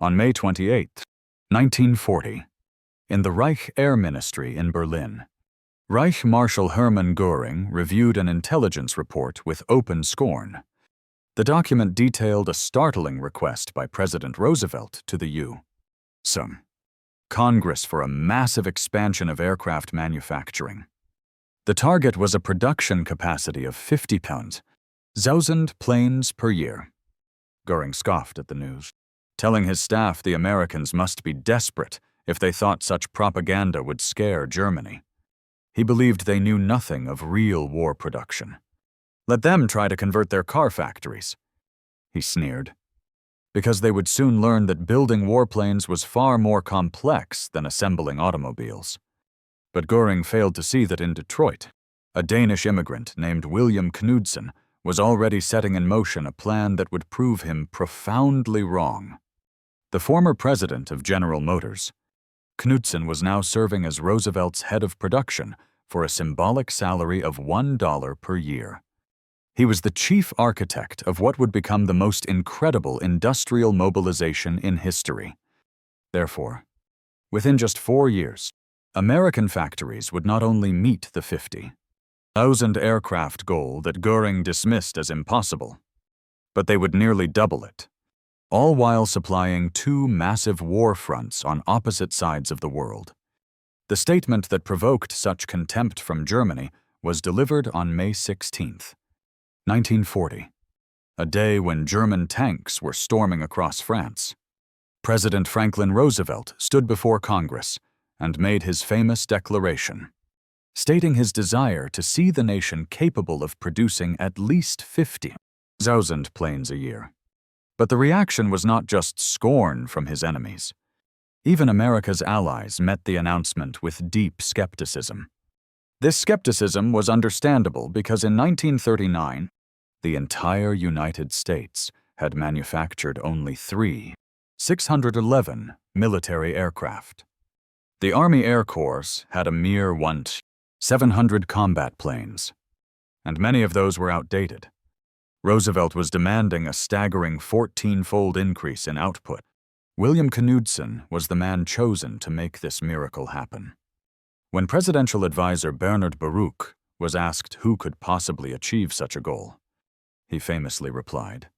On May 28, 1940, in the Reich Air Ministry in Berlin, Reich Marshal Hermann Göring reviewed an intelligence report with open scorn. The document detailed a startling request by President Roosevelt to the U.S. Congress for a massive expansion of aircraft manufacturing. The target was a production capacity of 50,000 planes per year. Göring scoffed at the news, telling his staff the Americans must be desperate if they thought such propaganda would scare Germany. He believed they knew nothing of real war production. Let them try to convert their car factories, he sneered, because they would soon learn that building warplanes was far more complex than assembling automobiles. But Göring failed to see that in Detroit, a Danish immigrant named William Knudsen was already setting in motion a plan that would prove him profoundly wrong. The former president of General Motors, Knudsen was now serving as Roosevelt's head of production for a symbolic salary of $1 per year. He was the chief architect of what would become the most incredible industrial mobilization in history. Therefore, within just 4 years, American factories would not only meet the 50,000 aircraft goal that Göring dismissed as impossible, but they would nearly double it, all while supplying 2 massive war fronts on opposite sides of the world. The statement that provoked such contempt from Germany was delivered on May 16, 1940, a day when German tanks were storming across France. President Franklin Roosevelt stood before Congress and made his famous declaration, stating his desire to see the nation capable of producing at least 50,000 planes a year. But the reaction was not just scorn from his enemies. Even America's allies met the announcement with deep skepticism. This skepticism was understandable because in 1939, the entire United States had manufactured only 611 military aircraft. The Army Air Corps had a mere 700 combat planes, and many of those were outdated. Roosevelt was demanding a staggering 14-fold increase in output. William Knudsen was the man chosen to make this miracle happen. When presidential advisor Bernard Baruch was asked who could possibly achieve such a goal, he famously replied,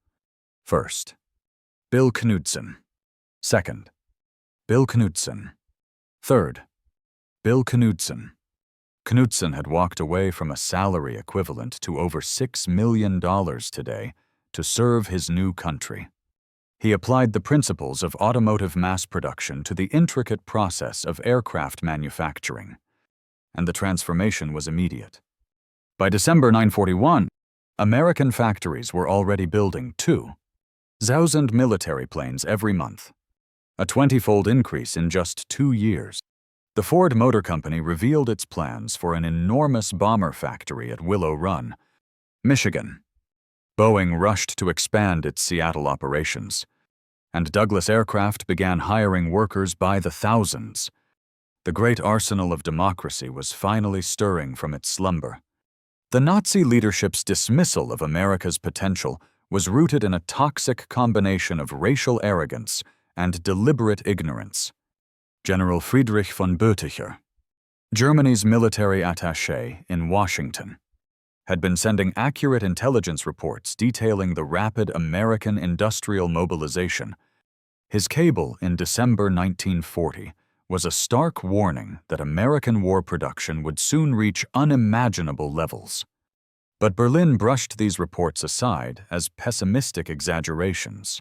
"First, Bill Knudsen. Second, Bill Knudsen. Third, Bill Knudsen." Knudsen had walked away from a salary equivalent to over $6 million today to serve his new country. He applied the principles of automotive mass production to the intricate process of aircraft manufacturing, and the transformation was immediate. By December 1941, American factories were already building 2,000 military planes every month, a 20-fold increase in just 2 years. The Ford Motor Company revealed its plans for an enormous bomber factory at Willow Run, Michigan. Boeing rushed to expand its Seattle operations, and Douglas Aircraft began hiring workers by the thousands. The great arsenal of democracy was finally stirring from its slumber. The Nazi leadership's dismissal of America's potential was rooted in a toxic combination of racial arrogance and deliberate ignorance. General Friedrich von Boeticher, Germany's military attaché in Washington, had been sending accurate intelligence reports detailing the rapid American industrial mobilization. His cable in December 1940 was a stark warning that American war production would soon reach unimaginable levels. But Berlin brushed these reports aside as pessimistic exaggerations.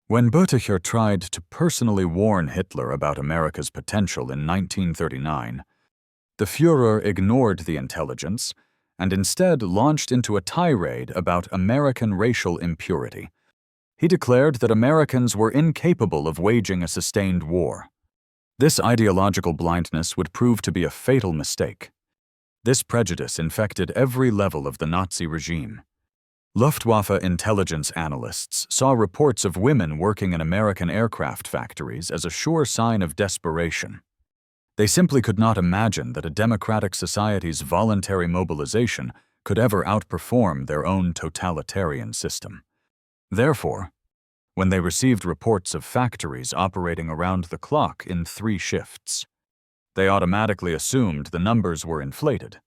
When Boeticher tried to personally warn Hitler about America's potential in 1939, the Führer ignored the intelligence and instead launched into a tirade about American racial impurity. He declared that Americans were incapable of waging a sustained war. This ideological blindness would prove to be a fatal mistake. This prejudice infected every level of the Nazi regime. Luftwaffe intelligence analysts saw reports of women working in American aircraft factories as a sure sign of desperation. They simply could not imagine that a democratic society's voluntary mobilization could ever outperform their own totalitarian system. Therefore, when they received reports of factories operating around the clock in 3 shifts. They automatically assumed the numbers were inflated.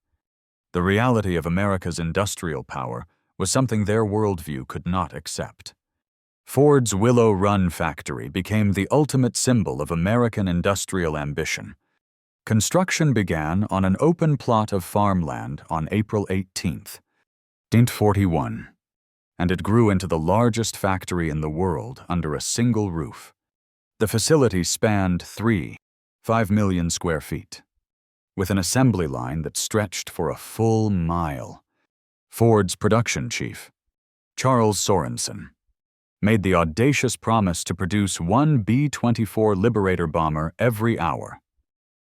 The reality of America's industrial power was something their worldview could not accept. Ford's Willow Run factory became the ultimate symbol of American industrial ambition. Construction began on an open plot of farmland on April 18th, 1941, and it grew into the largest factory in the world under a single roof. The facility spanned 5 million square feet, with an assembly line that stretched for a full mile. Ford's production chief, Charles Sorensen, made the audacious promise to produce 1 B-24 Liberator bomber every hour,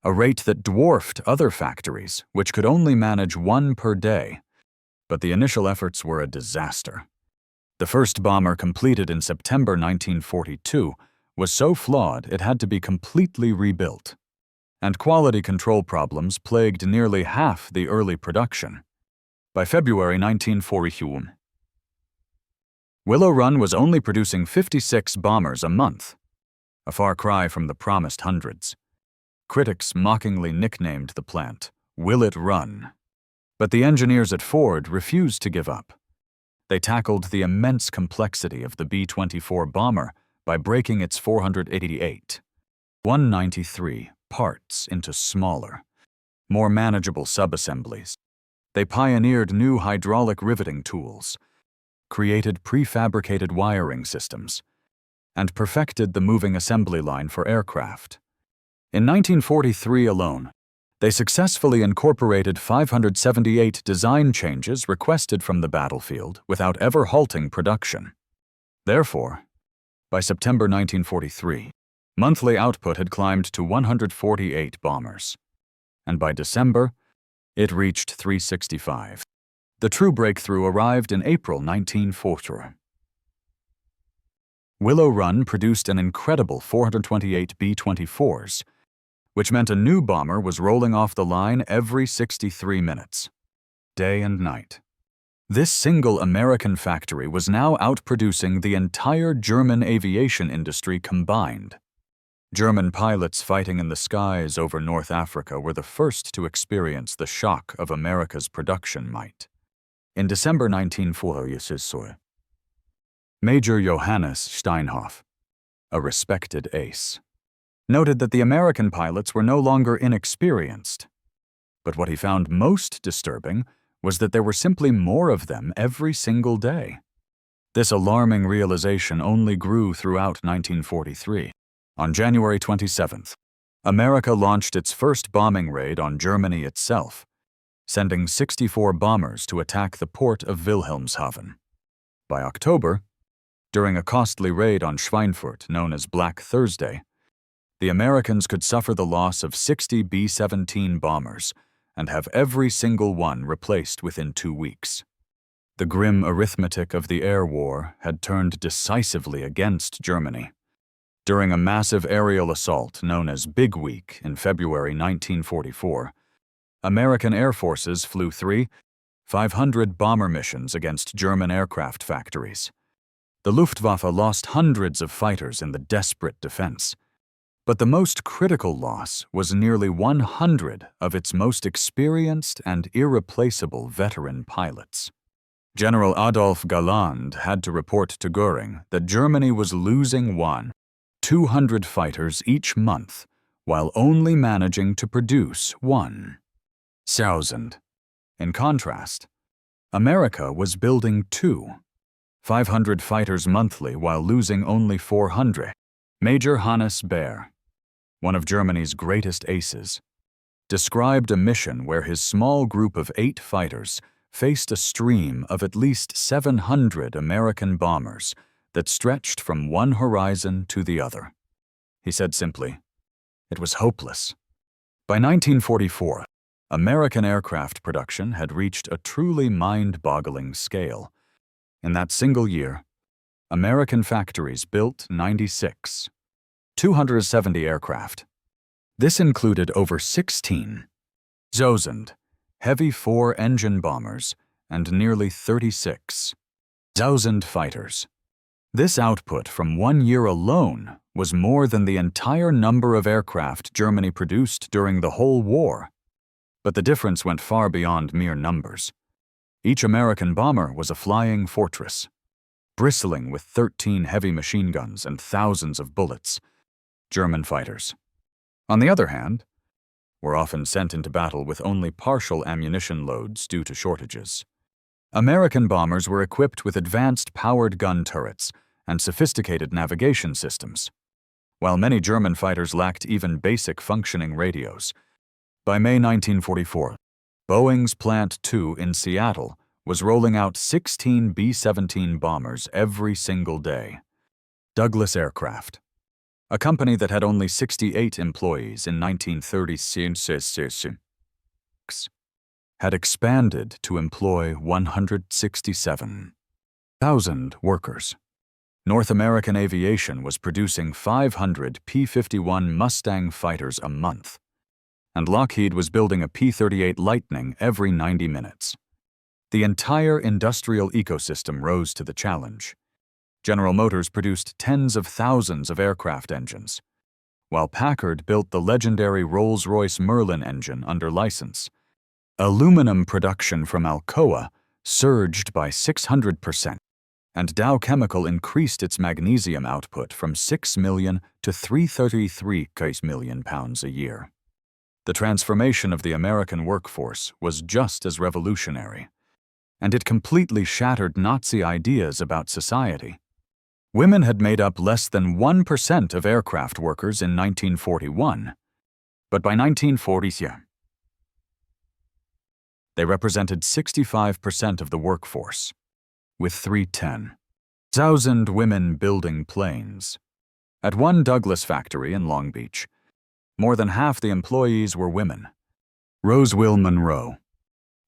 a rate that dwarfed other factories, which could only manage 1 per day. But the initial efforts were a disaster. The first bomber, completed in September 1942, was so flawed it had to be completely rebuilt, and quality control problems plagued nearly half the early production. By February 1941, Willow Run was only producing 56 bombers a month, a far cry from the promised hundreds. Critics mockingly nicknamed the plant Will It Run. But the engineers at Ford refused to give up. They tackled the immense complexity of the B-24 bomber by breaking its 488, 193 parts into smaller, more manageable subassemblies. They pioneered new hydraulic riveting tools, created prefabricated wiring systems, and perfected the moving assembly line for aircraft. In 1943 alone, they successfully incorporated 578 design changes requested from the battlefield without ever halting production. Therefore, by September 1943, monthly output had climbed to 148 bombers, and by December, it reached 365. The true breakthrough arrived in April 1940. Willow Run produced an incredible 428 B-24s, which meant a new bomber was rolling off the line every 63 minutes, day and night. This single American factory was now outproducing the entire German aviation industry combined. German pilots fighting in the skies over North Africa were the first to experience the shock of America's production might. In December 1940, Major Johannes Steinhoff, a respected ace, noted that the American pilots were no longer inexperienced. But what he found most disturbing was that there were simply more of them every single day. This alarming realization only grew throughout 1943. On January 27th, America launched its first bombing raid on Germany itself, sending 64 bombers to attack the port of Wilhelmshaven. By October, during a costly raid on Schweinfurt known as Black Thursday, the Americans could suffer the loss of 60 B-17 bombers and have every single one replaced within 2 weeks. The grim arithmetic of the air war had turned decisively against Germany. During a massive aerial assault known as Big Week in February 1944, American air forces flew 500 bomber missions against German aircraft factories. The Luftwaffe lost hundreds of fighters in the desperate defense, but the most critical loss was nearly 100 of its most experienced and irreplaceable veteran pilots. General Adolf Galland had to report to Göring that Germany was losing 200 fighters each month while only managing to produce 1,000. In contrast, America was building 500 fighters monthly while losing only 400. Major Hannes Baer, one of Germany's greatest aces, described a mission where his small group of 8 fighters faced a stream of at least 700 American bombers that stretched from one horizon to the other. He said simply, "It was hopeless." By 1944, American aircraft production had reached a truly mind-boggling scale. In that single year, American factories built 270 aircraft. This included over 16,000 heavy 4-engine bombers and nearly 36,000 fighters. This output from 1 year alone was more than the entire number of aircraft Germany produced during the whole war. But the difference went far beyond mere numbers. Each American bomber was a flying fortress, bristling with 13 heavy machine guns and thousands of bullets. German fighters, on the other hand, were often sent into battle with only partial ammunition loads due to shortages. American bombers were equipped with advanced powered gun turrets and sophisticated navigation systems, while many German fighters lacked even basic functioning radios. By May 1944, Boeing's Plant 2 in Seattle was rolling out 16 B-17 bombers every single day. Douglas Aircraft, a company that had only 68 employees in 1936, had expanded to employ 167,000 workers. North American Aviation was producing 500 P-51 Mustang fighters a month, and Lockheed was building a P-38 Lightning every 90 minutes. The entire industrial ecosystem rose to the challenge. General Motors produced tens of thousands of aircraft engines, while Packard built the legendary Rolls-Royce Merlin engine under license. Aluminum production from Alcoa surged by 600%, and Dow Chemical increased its magnesium output from 6 million to 333 million pounds a year. The transformation of the American workforce was just as revolutionary, and it completely shattered Nazi ideas about society. Women had made up less than 1% of aircraft workers in 1941, but by 1940, they represented 65% of the workforce, with 310,000 women building planes. At one Douglas factory in Long Beach, more than half the employees were women. Roswell Monroe,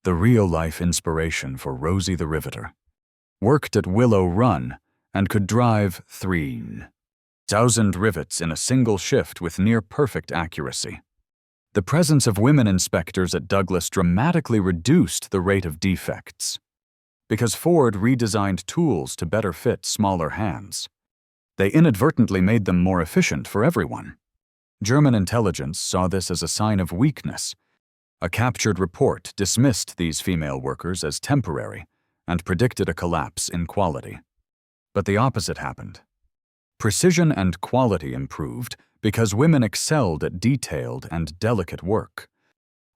the real-life inspiration for Rosie the Riveter, worked at Willow Run and could drive 3,000 rivets in a single shift with near-perfect accuracy. The presence of women inspectors at Douglas dramatically reduced the rate of defects, because Ford redesigned tools to better fit smaller hands. They inadvertently made them more efficient for everyone. German intelligence saw this as a sign of weakness. A captured report dismissed these female workers as temporary and predicted a collapse in quality. But the opposite happened. Precision and quality improved because women excelled at detailed and delicate work.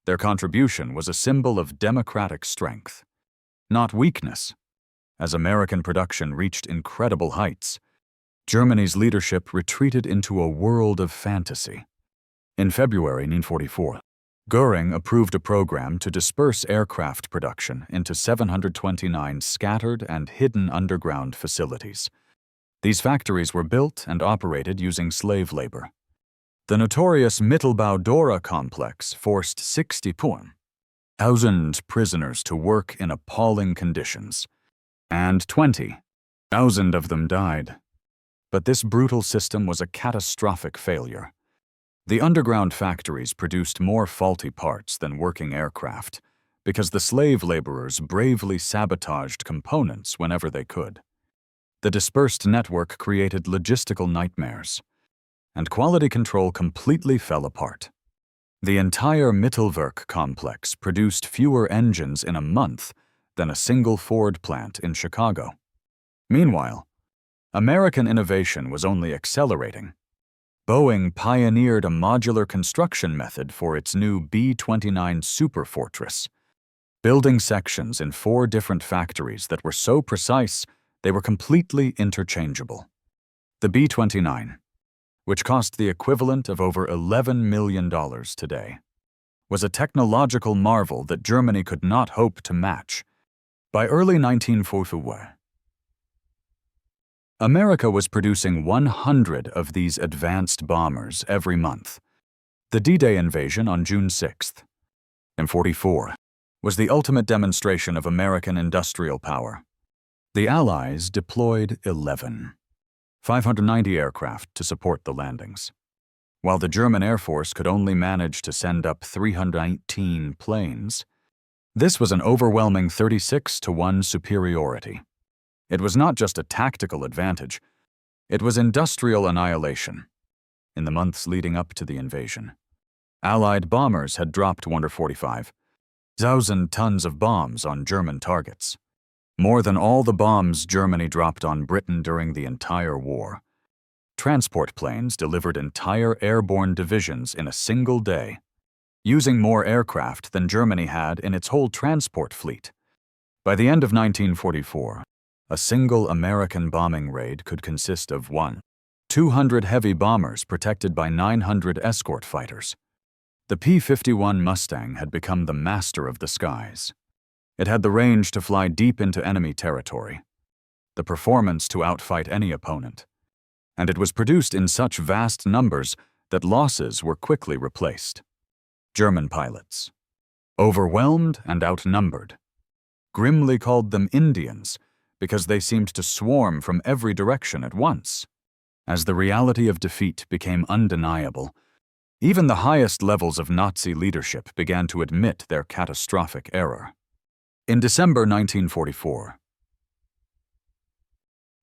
Their contribution was a symbol of democratic strength, not weakness. As American production reached incredible heights, Germany's leadership retreated into a world of fantasy. In February 1944, Göring approved a program to disperse aircraft production into 729 scattered and hidden underground facilities. These factories were built and operated using slave labor. The notorious Mittelbau-Dora complex forced 60,000 prisoners to work in appalling conditions, and 20,000 of them died. But this brutal system was a catastrophic failure. The underground factories produced more faulty parts than working aircraft because the slave laborers bravely sabotaged components whenever they could. The dispersed network created logistical nightmares, and quality control completely fell apart. The entire Mittelwerk complex produced fewer engines in a month than a single Ford plant in Chicago. Meanwhile, American innovation was only accelerating. Boeing pioneered a modular construction method for its new B-29 Superfortress, building sections in 4 different factories that were so precise they were completely interchangeable. The B-29, which cost the equivalent of over $11 million today, was a technological marvel that Germany could not hope to match. By early 1944, America was producing 100 of these advanced bombers every month. The D-Day invasion on June 6th, 1944, was the ultimate demonstration of American industrial power. The Allies deployed 590 aircraft to support the landings, while the German Air Force could only manage to send up 319 planes. This was an overwhelming 36-to-1 superiority. It was not just a tactical advantage, it was industrial annihilation. In the months leading up to the invasion, Allied bombers had dropped 145,000 tons of bombs on German targets, more than all the bombs Germany dropped on Britain during the entire war. Transport planes delivered entire airborne divisions in a single day, using more aircraft than Germany had in its whole transport fleet. By the end of 1944, a single American bombing raid could consist of 200 heavy bombers protected by 900 escort fighters. The P-51 Mustang had become the master of the skies. It had the range to fly deep into enemy territory, the performance to outfight any opponent, and it was produced in such vast numbers that losses were quickly replaced. German pilots, overwhelmed and outnumbered, grimly called them Indians because they seemed to swarm from every direction at once. As the reality of defeat became undeniable, even the highest levels of Nazi leadership began to admit their catastrophic error. In December 1944,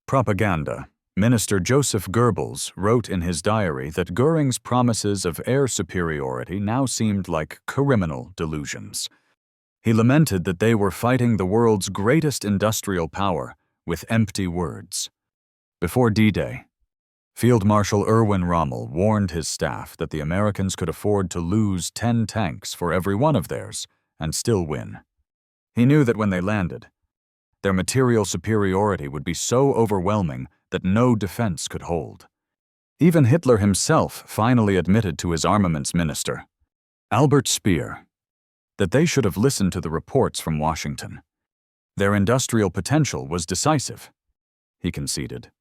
Propaganda Minister Joseph Goebbels wrote in his diary that Göring's promises of air superiority now seemed like criminal delusions. He lamented that they were fighting the world's greatest industrial power with empty words. Before D-Day, Field Marshal Erwin Rommel warned his staff that the Americans could afford to lose 10 tanks for every one of theirs and still win. He knew that when they landed, their material superiority would be so overwhelming that no defense could hold. Even Hitler himself finally admitted to his armaments minister, Albert Speer, that they should have listened to the reports from Washington. Their industrial potential was decisive, he conceded.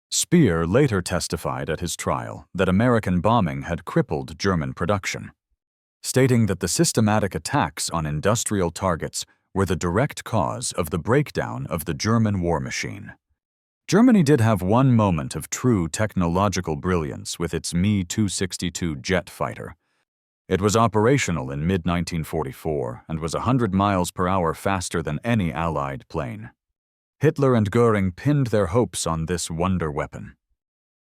Speer later testified at his trial that American bombing had crippled German production, stating that the systematic attacks on industrial targets were the direct cause of the breakdown of the German war machine. Germany did have one moment of true technological brilliance with its Me-262 jet fighter. It was operational in mid-1944 and was 100 miles per hour faster than any Allied plane. Hitler and Göring pinned their hopes on this wonder weapon,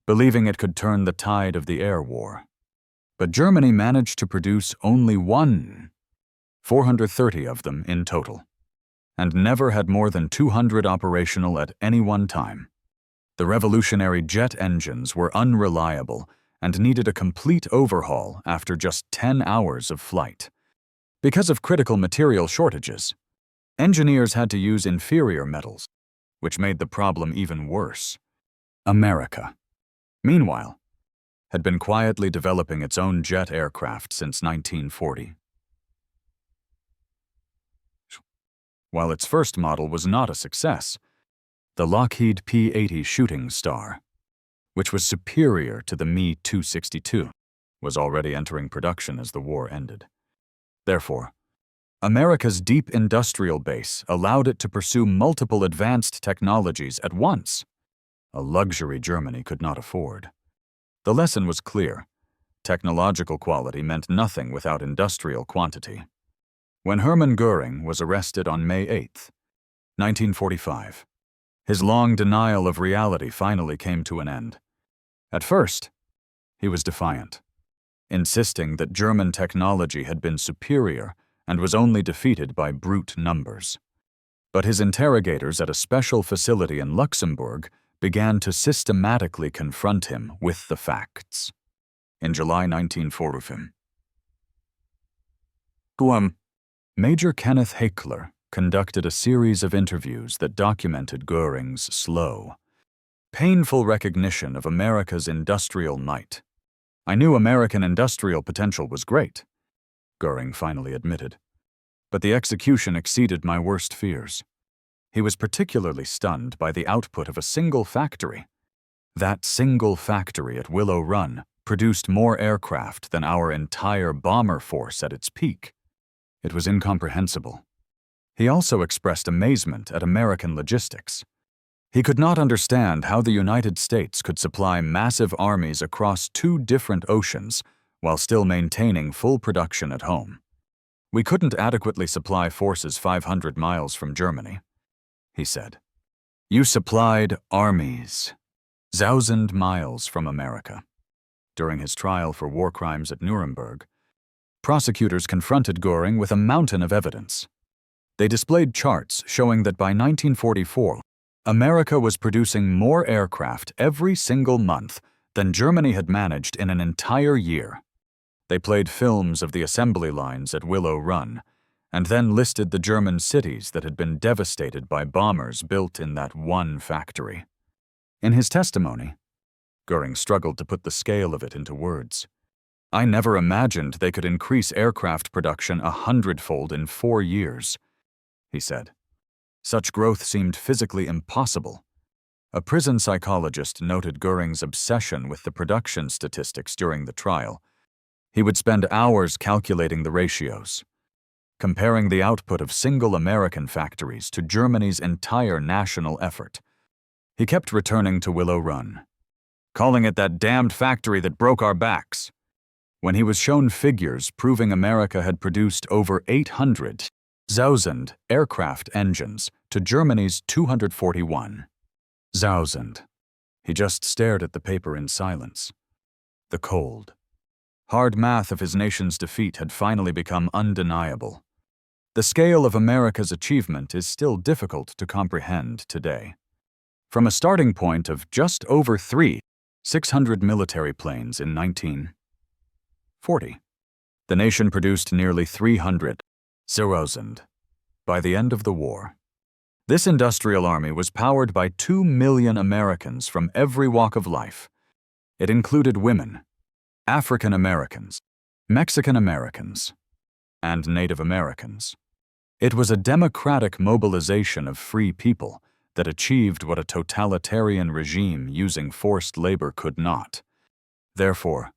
believing it could turn the tide of the air war. But Germany managed to produce only 430 of them in total, and never had more than 200 operational at any one time. The revolutionary jet engines were unreliable and needed a complete overhaul after just 10 hours of flight. Because of critical material shortages, engineers had to use inferior metals, which made the problem even worse. America, meanwhile, had been quietly developing its own jet aircraft since 1940. While its first model was not a success, the Lockheed P-80 Shooting Star, which was superior to the Me-262, was already entering production as the war ended. Therefore, America's deep industrial base allowed it to pursue multiple advanced technologies at once, a luxury Germany could not afford. The lesson was clear. Technological quality meant nothing without industrial quantity. When Hermann Göring was arrested on May 8, 1945, his long denial of reality finally came to an end. At first, he was defiant, insisting that German technology had been superior and was only defeated by brute numbers. But his interrogators at a special facility in Luxembourg began to systematically confront him with the facts. In July 1945, Major Kenneth Haekler conducted a series of interviews that documented Göring's slow, painful recognition of America's industrial might. "I knew American industrial potential was great," Göring finally admitted, "but the execution exceeded my worst fears." He was particularly stunned by the output of a single factory. That single factory at Willow Run produced more aircraft than our entire bomber force at its peak. It was incomprehensible. He also expressed amazement at American logistics. He could not understand how the United States could supply massive armies across 2 different oceans while still maintaining full production at home. "We couldn't adequately supply forces 500 miles from Germany," he said. You supplied armies, thousand miles from America. During his trial for war crimes at Nuremberg, prosecutors confronted Göring with a mountain of evidence. They displayed charts showing that by 1944, America was producing more aircraft every single month than Germany had managed in an entire year. They played films of the assembly lines at Willow Run, and then listed the German cities that had been devastated by bombers built in that one factory. In his testimony, Göring struggled to put the scale of it into words. I never imagined they could increase aircraft production 100-fold in 4 years, he said. Such growth seemed physically impossible. A prison psychologist noted Göring's obsession with the production statistics during the trial. He would spend hours calculating the ratios, comparing the output of single American factories to Germany's entire national effort. He kept returning to Willow Run, calling it that damned factory that broke our backs. When he was shown figures proving America had produced over 800,000 aircraft engines to Germany's 241,000, he just stared at the paper in silence. The cold, hard math of his nation's defeat had finally become undeniable. The scale of America's achievement is still difficult to comprehend today. From a starting point of just over 600 military planes in 1940, the nation produced nearly 300,000 by the end of the war. This industrial army was powered by 2 million Americans from every walk of life. It included women, African Americans, Mexican Americans, and Native Americans. It was a democratic mobilization of free people that achieved what a totalitarian regime using forced labor could not. Therefore,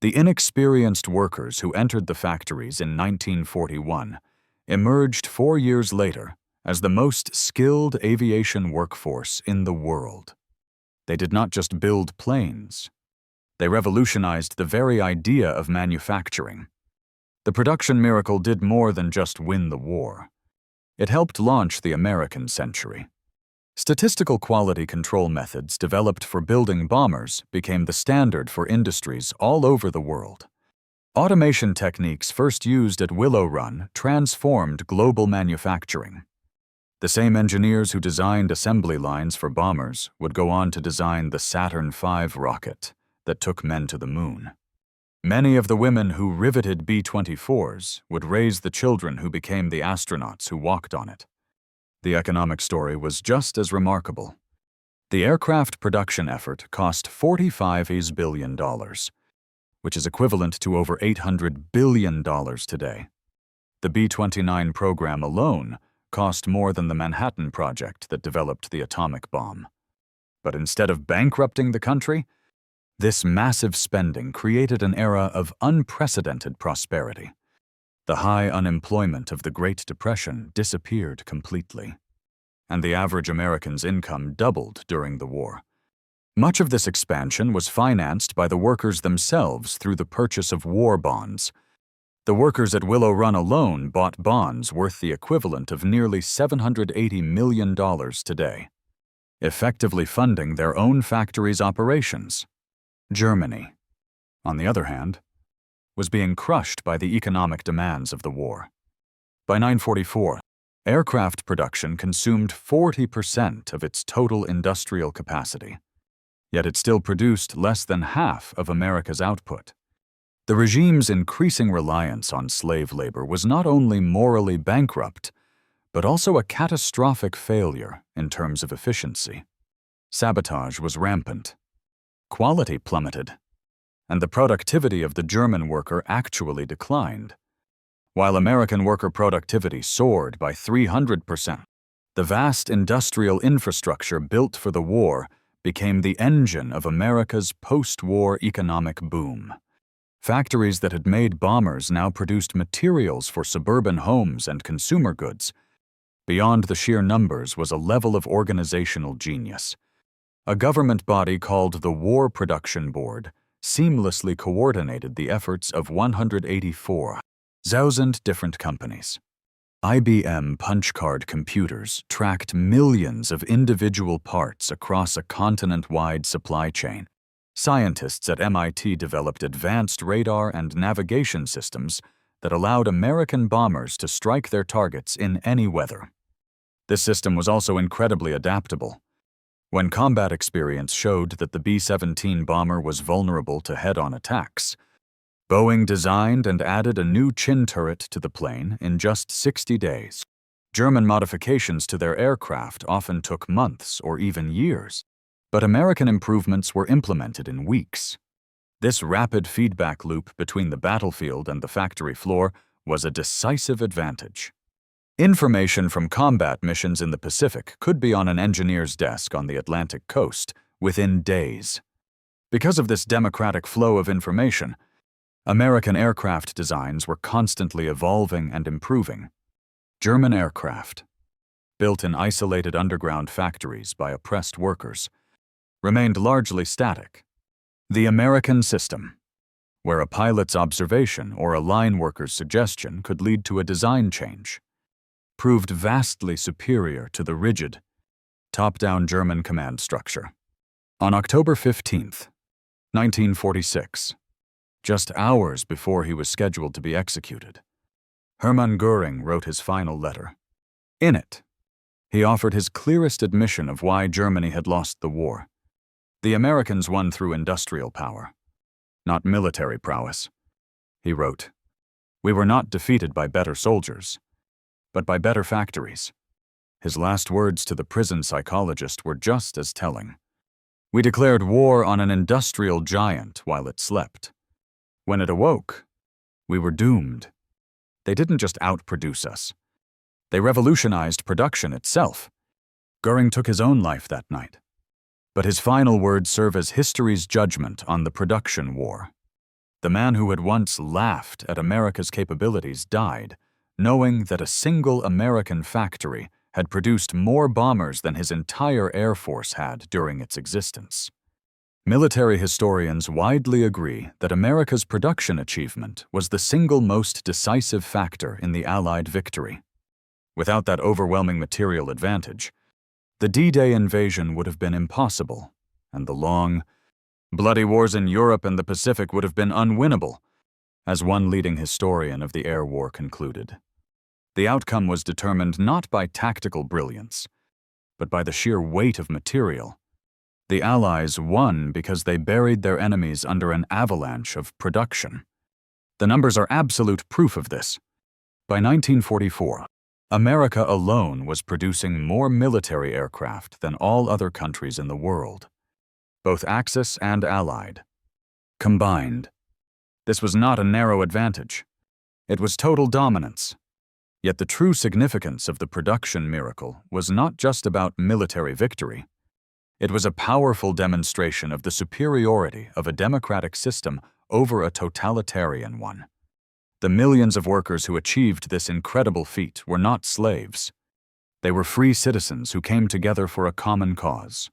the inexperienced workers who entered the factories in 1941 emerged 4 years later as the most skilled aviation workforce in the world. They did not just build planes. They revolutionized the very idea of manufacturing. The production miracle did more than just win the war. It helped launch the American century. Statistical quality control methods developed for building bombers became the standard for industries all over the world. Automation techniques first used at Willow Run transformed global manufacturing. The same engineers who designed assembly lines for bombers would go on to design the Saturn V rocket that took men to the moon. Many of the women who riveted B-24s would raise the children who became the astronauts who walked on it. The economic story was just as remarkable. The aircraft production effort cost $45 billion, which is equivalent to over $800 billion today. The B-29 program alone cost more than the Manhattan Project that developed the atomic bomb. But instead of bankrupting the country, this massive spending created an era of unprecedented prosperity. The high unemployment of the Great Depression disappeared completely, and the average American's income doubled during the war. Much of this expansion was financed by the workers themselves through the purchase of war bonds. The workers at Willow Run alone bought bonds worth the equivalent of nearly $780 million today, effectively funding their own factories' operations. Germany, on the other hand, was being crushed by the economic demands of the war. By 1944, aircraft production consumed 40% of its total industrial capacity, yet it still produced less than half of America's output. The regime's increasing reliance on slave labor was not only morally bankrupt, but also a catastrophic failure in terms of efficiency. Sabotage was rampant. Quality plummeted, and the productivity of the German worker actually declined. While American worker productivity soared by 300%, the vast industrial infrastructure built for the war became the engine of America's post-war economic boom. Factories that had made bombers now produced materials for suburban homes and consumer goods. Beyond the sheer numbers was a level of organizational genius. A government body called the War Production Board seamlessly coordinated the efforts of 184,000 different companies. IBM punch-card computers tracked millions of individual parts across a continent-wide supply chain. Scientists at MIT developed advanced radar and navigation systems that allowed American bombers to strike their targets in any weather. This system was also incredibly adaptable. When combat experience showed that the B-17 bomber was vulnerable to head-on attacks, Boeing designed and added a new chin turret to the plane in just 60 days. German modifications to their aircraft often took months or even years, but American improvements were implemented in weeks. This rapid feedback loop between the battlefield and the factory floor was a decisive advantage. Information from combat missions in the Pacific could be on an engineer's desk on the Atlantic coast within days. Because of this democratic flow of information, American aircraft designs were constantly evolving and improving. German aircraft, built in isolated underground factories by oppressed workers, remained largely static. The American system, where a pilot's observation or a line worker's suggestion could lead to a design change, proved vastly superior to the rigid, top-down German command structure. On October 15, 1946, just hours before he was scheduled to be executed, Hermann Göring wrote his final letter. In it, he offered his clearest admission of why Germany had lost the war. The Americans won through industrial power, not military prowess. He wrote, "We were not defeated by better soldiers, but by better factories." His last words to the prison psychologist were just as telling. "We declared war on an industrial giant while it slept. When it awoke, we were doomed. They didn't just outproduce us. They revolutionized production itself." Göring took his own life that night, but his final words serve as history's judgment on the production war. The man who had once laughed at America's capabilities died, knowing that a single American factory had produced more bombers than his entire Air Force had during its existence. Military historians widely agree that America's production achievement was the single most decisive factor in the Allied victory. Without that overwhelming material advantage, the D-Day invasion would have been impossible, and the long, bloody wars in Europe and the Pacific would have been unwinnable, as one leading historian of the air war concluded. The outcome was determined not by tactical brilliance, but by the sheer weight of material. The Allies won because they buried their enemies under an avalanche of production. The numbers are absolute proof of this. By 1944, America alone was producing more military aircraft than all other countries in the world, both Axis and Allied, combined. This was not a narrow advantage. It was total dominance. Yet the true significance of the production miracle was not just about military victory. It was a powerful demonstration of the superiority of a democratic system over a totalitarian one. The millions of workers who achieved this incredible feat were not slaves. They were free citizens who came together for a common cause.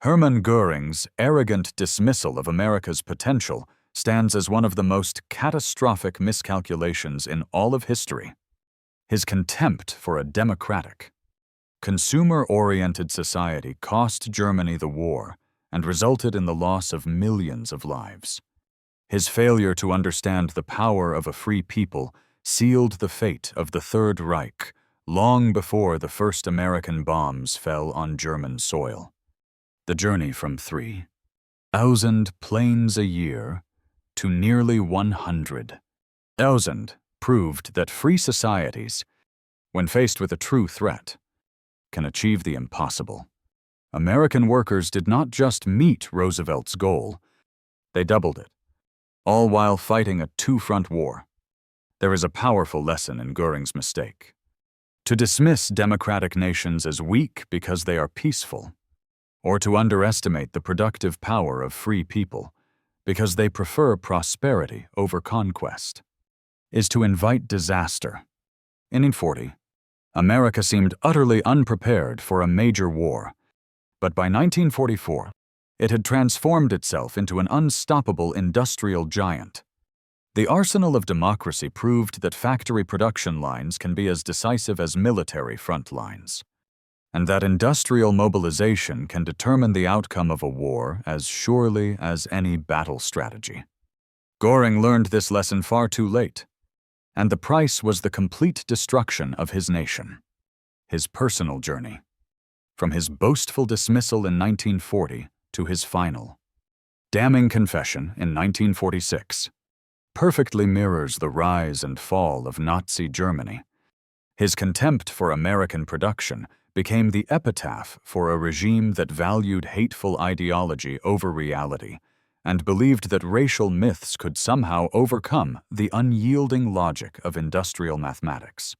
Hermann Göring's arrogant dismissal of America's potential stands as one of the most catastrophic miscalculations in all of history. His contempt for a democratic, consumer-oriented society cost Germany the war and resulted in the loss of millions of lives. His failure to understand the power of a free people sealed the fate of the Third Reich long before the first American bombs fell on German soil. The journey from 3,000 planes a year to nearly 100,000 proved that free societies, when faced with a true threat, can achieve the impossible. American workers did not just meet Roosevelt's goal, they doubled it, all while fighting a two-front war. There is a powerful lesson in Göring's mistake. To dismiss democratic nations as weak because they are peaceful, or to underestimate the productive power of free people because they prefer prosperity over conquest, is to invite disaster. In 1940, America seemed utterly unprepared for a major war, but by 1944, it had transformed itself into an unstoppable industrial giant. The arsenal of democracy proved that factory production lines can be as decisive as military front lines, and that industrial mobilization can determine the outcome of a war as surely as any battle strategy. Göring learned this lesson far too late, and the price was the complete destruction of his nation. His personal journey, from his boastful dismissal in 1940 to his final, damning confession in 1946, perfectly mirrors the rise and fall of Nazi Germany. His contempt for American production became the epitaph for a regime that valued hateful ideology over reality and believed that racial myths could somehow overcome the unyielding logic of industrial mathematics.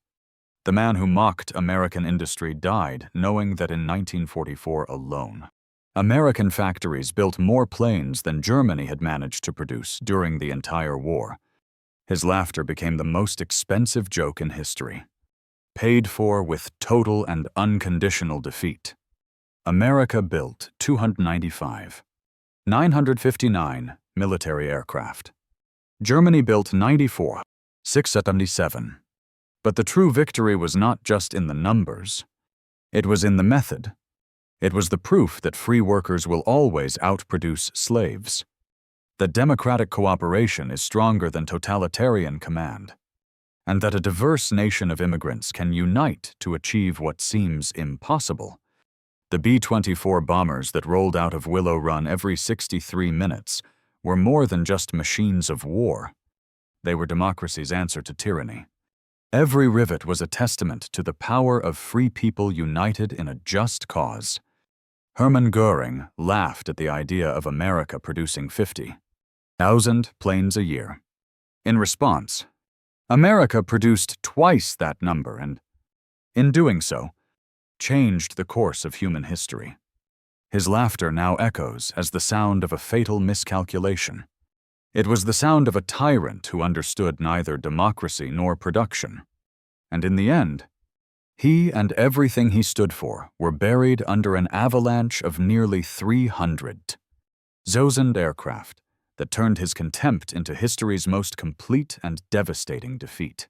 The man who mocked American industry died knowing that in 1944 alone, American factories built more planes than Germany had managed to produce during the entire war. His laughter became the most expensive joke in history, paid for with total and unconditional defeat. America built 295, 959 military aircraft. Germany built 94, 677. But the true victory was not just in the numbers. It was in the method. It was the proof that free workers will always outproduce slaves, that democratic cooperation is stronger than totalitarian command, and that a diverse nation of immigrants can unite to achieve what seems impossible. The B-24 bombers that rolled out of Willow Run every 63 minutes were more than just machines of war. They were democracy's answer to tyranny. Every rivet was a testament to the power of free people united in a just cause. Hermann Göring laughed at the idea of America producing 50,000 planes a year. In response, America produced twice that number and, in doing so, changed the course of human history. His laughter now echoes as the sound of a fatal miscalculation. It was the sound of a tyrant who understood neither democracy nor production. And in the end, he and everything he stood for were buried under an avalanche of nearly 300,000 aircraft that turned his contempt into history's most complete and devastating defeat.